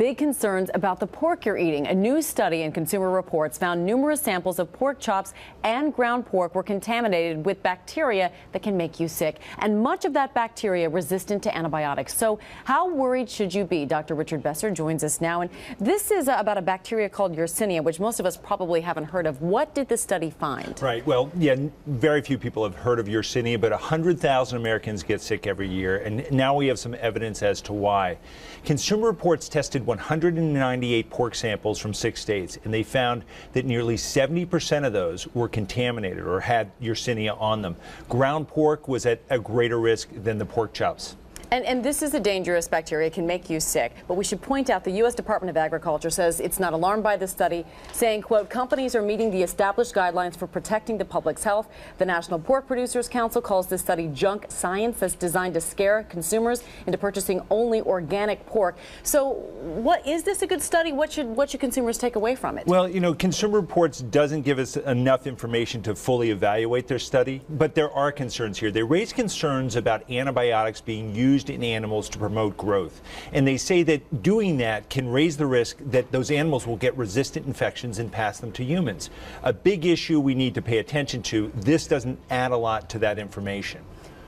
big concerns about the pork you're eating. A new study in Consumer Reports found numerous samples of pork chops and ground pork were contaminated with bacteria that can make you sick, and much of that bacteria resistant to antibiotics. So how worried should you be? Dr. Richard Besser joins us now, and this is about a bacteria called Yersinia, which most of us probably haven't heard of. What did the study find? Right. Well, yeah, very few people have heard of Yersinia, but 100,000 Americans get sick every year, and now we have some evidence as to why. Consumer Reports tested 198 pork samples from 6 states, and they found that nearly 70% of those were contaminated or had Yersinia on them. Ground pork was at a greater risk than the pork chops. And this is a dangerous bacteria. It can make you sick. But we should point out the U.S. Department of Agriculture says it's not alarmed by this study, saying, quote, companies are meeting the established guidelines for protecting the public's health. The National Pork Producers Council calls this study junk science that's designed to scare consumers into purchasing only organic pork. So what is this a good study? What should consumers take away from it? Well, you know, Consumer Reports doesn't give us enough information to fully evaluate their study, but there are concerns here. They raise concerns about antibiotics being used in animals to promote growth. And they say that doing that can raise the risk that those animals will get resistant infections and pass them to humans. A big issue we need to pay attention to. This doesn't add a lot to that information.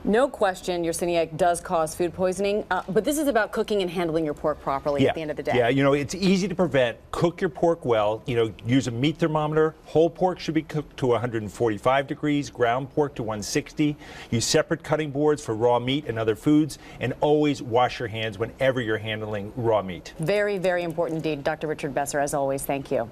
No question, Yersinia does cause food poisoning, but this is about cooking and handling your pork properly at the end of the day. Yeah, you know, it's easy to prevent. Cook your pork well. You know, use a meat thermometer. Whole pork should be cooked to 145 degrees, ground pork to 160. Use separate cutting boards for raw meat and other foods, and always wash your hands whenever you're handling raw meat. Very, very important indeed. Dr. Richard Besser, as always, thank you.